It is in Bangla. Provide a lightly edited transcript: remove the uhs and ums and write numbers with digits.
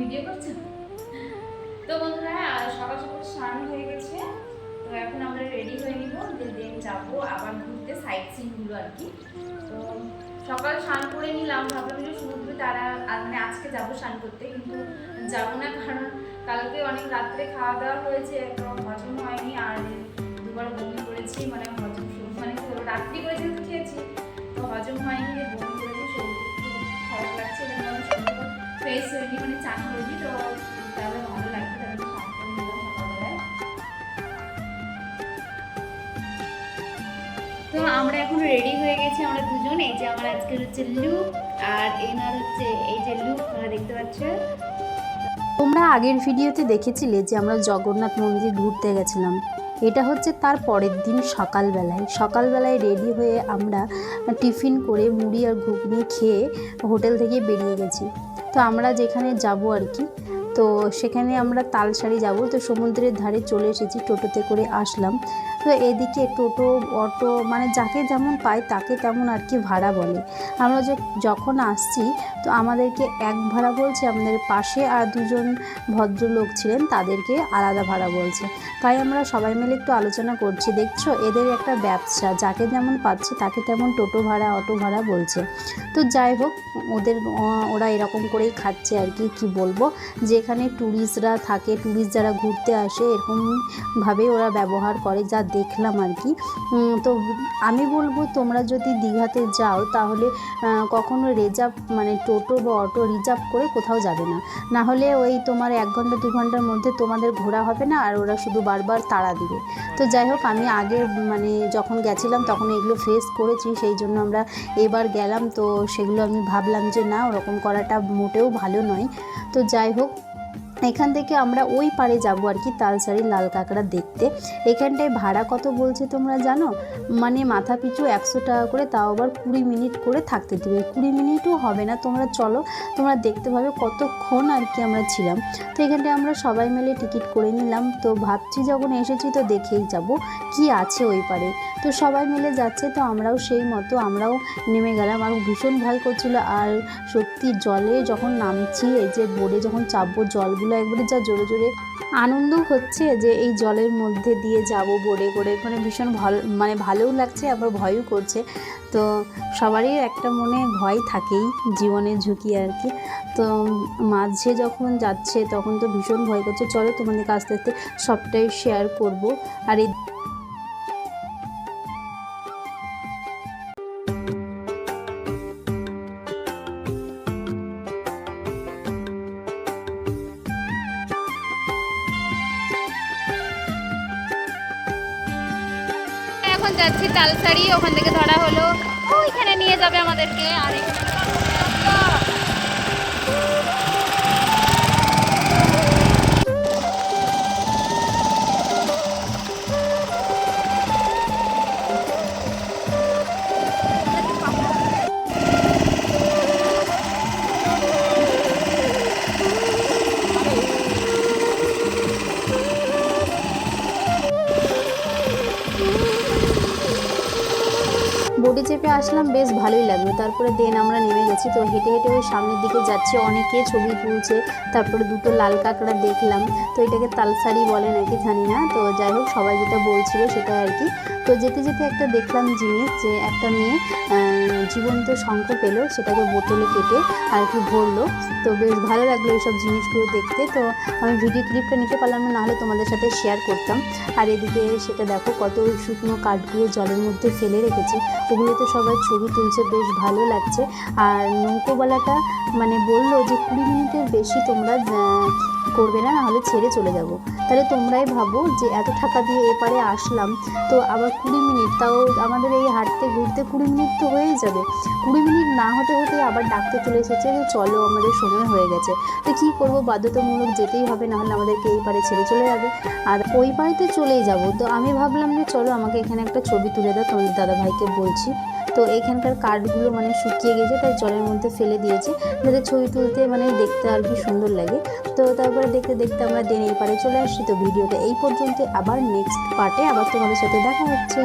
ভিডিও করছো? তো বন্ধুরা সকাল সকাল স্নান হয়ে গেছে। তো এখন আমরা রেডি হয়ে নিব, দেন যাবো আবার ঘুরতে, সাইট সিন গুলো আর কি। তো সকাল স্নান করে নিলাম, ভাবলাম যে সমুদ্রে তারা মানে আজকে যাবো স্নান করতে, কিন্তু যাবো না, কারণ কালকে অনেক রাত্রে খাওয়া দাওয়া হয়েছে, তো হজম হয়নি, আর দুবার বমি করেছি, মানে হজম মানে রাত্রি করে যেহেতু খেয়েছি তো হজম হয়নি, বমি করেছি, শরীর একটু খারাপ লাগছে, ফ্রেশ হয়নি, মানে চান হয়নি, তো তাহলে ভালো লাগবে, তাহলে স্নান করে নিলাম সকালবেলায়। তো আমরা এখন রেডি হয়ে গেছি আমরা দুজন। এই যে আমার আজকের হচ্ছে লুক, আর এনার হচ্ছে এই যে লুক, তোমরা দেখতে পাচ্ছ। তোমরা আগের ভিডিওতে দেখেছিলে যে আমরা জগন্নাথ মন্দির ঘুরতে গেছিলাম। এটা হচ্ছে তার পরের দিন সকালবেলায় রেডি হয়ে আমরা টিফিন করে মুড়ি আর ঘুগনি খেয়ে হোটেল থেকে বেরিয়ে গেছি। তো আমরা যেখানে যাব আর কি, তো সেখানে আমরা তালসারি যাব। তো সমুদ্রের ধারে চলে এসেছি, টোটোতে করে আসলাম। তো এদিকে টোটো অটো মানে যাকে যেমন পায় তাকে তেমন আর কি ভাড়া বলে। আমরা যখন আসছি তো আমাদেরকে এক ভাড়া বলছে, আমাদের পাশে আর দুজন ভদ্রলোক ছিলেন তাদেরকে আলাদা ভাড়া বলছে। তাই আমরা সবাই মিলে একটু আলোচনা করছি, দেখছো এদের একটা ব্যবসা, যাকে যেমন পাচ্ছে তাকে তেমন টোটো ভাড়া অটো ভাড়া বলছে। তো যাই হোক, ওরা এরকম করেই খাচ্ছে আর কি। কি বলবো, যেখানে ট্যুরিস্টরা থাকে, ট্যুরিস্ট যারা ঘুরতে আসে এরকমভাবে ওরা ব্যবহার করে, যা দেখলাম আর কি। তো আমি বলবো তোমরা যদি দীঘাতে যাও তাহলে কখনো রিজার্ভ মানে টোটো বা অটো রিজার্ভ করে কোথাও যাবে না, না হলে ওই তোমার 1 ঘন্টা 2 ঘন্টার মধ্যে তোমাদের ঘোরা হবে না, আর ওরা শুধু বারবার তাড়া দিবে। তো যাই হোক, আমি আগে মানে যখন গেছিলাম তখন এগুলো ফেস করেছি, সেই জন্য আমরা এবার গেলাম, তো সেগুলো আমি ভাবলাম যে না, ওরকম করাটা মোটেও ভালো নয়। তো যাই হোক, এখান থেকে আমরা ওই পারে যাব আর কি, তালসারি লাল কাঁকড়া দেখতে। এখানটায় ভাড়া কত বলছে তোমরা জানো? মানে মাথা পিছু 100 টাকা করে, তাও আবার 20 মিনিট করে থাকতে দেবে। 20 মিনিটও হবে না, তোমরা চলো, তোমরা দেখতে পাবে কতক্ষণ আর কি আমরা ছিলাম। তো এখানটায় আমরা সবাই মিলে টিকিট করে নিলাম। তো ভাবছি যখন এসেছি তো দেখেই যাব কি আছে ওই পারে। তো সবাই মিলে যাচ্ছে, তো আমরাও সেই মতো আমরাও নেমে গেলাম। আর ভীষণ ভয় করছিল, আর সত্যি জলে যখন নামছি, এই যে বোটে যখন চাপবো, জলগুলো একবারে যা জোরে জোরে, আনন্দ হচ্ছে যে এই জলের মধ্যে দিয়ে যাব বোটে করে, মানে ভীষণ ভালো, মানে ভালোও লাগছে আবার ভয়ও করছে। তো সবারই একটা মনে ভয় থাকেই, জীবনের ঝুঁকি আর কি। তো মাঝে যখন যাচ্ছে তখন তো ভীষণ ভয় করছে। চলো তোমাদেরকে আস্তে আস্তে সবটাই শেয়ার করব। আর এই এখন যাচ্ছি তালসারি, ওখান থেকে ধরা হলো, ওইখানে নিয়ে যাবে আমাদেরকে। আর বোটে চেপে আসলাম, বেশ ভালোই লাগলো। তারপরে দেন আমরা নেমে গেছি। তো হেঁটে হেঁটে ওই সামনের দিকে যাচ্ছি, অনেকে ছবি তুলছে। তারপরে দুটো লাল কাঁকড়া দেখলাম, তো এটাকে তালসারি বলে নাকি জানি না। তো যাই হোক, সবাই যেটা বলছিল সেটা আর কি। তো যেতে যেতে একটা দেখলাম জিনিস, যে একটা মেয়ে জীবন্ত শঙ্খ পেলো, সেটাকে বোতলে কেটে আর কি ভরলো। তো বেশ ভালো লাগলো এইসব জিনিসগুলো দেখতে। তো আমি ভিডিও ক্লিপটা নিতে পারলাম না, নাহলে তোমাদের সাথে শেয়ার করতাম। আর এদিকে সেটা দেখো, কত শুকনো কাঠগুলো জলের মধ্যে ফেলে রেখেছে, ওগুলোতে সবাই ছবি তুলছে, বেশ ভালো লাগছে। আর নৌকোওয়ালাটা মানে বললো যে 20 মিনিটের বেশি তোমরা করবে না, নাহলে ছেড়ে চলে যাব। তাহলে তোমরাই ভাবো যে এত টাকা দিয়ে এপারে আসলাম, তো আবার 20 মিনিট, তাও আমাদের এই হাঁটতে ঘুরতে 20 মিনিট তো হয়েই যাবে। 20 মিনিট না হতে হতে আবার ডাকতে চলে এসেছে যে চলো, আমাদের সময় হয়ে গেছে। তো কী করবো, বাধ্যতামূলক যেতেই হবে, নাহলে আমাদেরকে এই পারে ছেড়ে চলে যাবে, আর ওই পারেতে চলেই যাব। তো আমি ভাবলাম যে চলো, আমাকে এখানে একটা ছবি তুলে দাও, তোমাদের দাদাভাইকে বলছি। তো এখানকার কাঠগুলো মানে শুকিয়ে গেছে, তাই জলের মধ্যে ফেলে দিয়েছে, যাতে ছবি তুলতে মানে দেখতে আর কি সুন্দর লাগে। তো তারপরে দেখতে দেখতে আমরা দেন এই পারে চলে আসছি। তো ভিডিওটা এই পর্যন্ত, আবার নেক্সট পার্টে আবার তোমাদের সাথে দেখা হচ্ছে।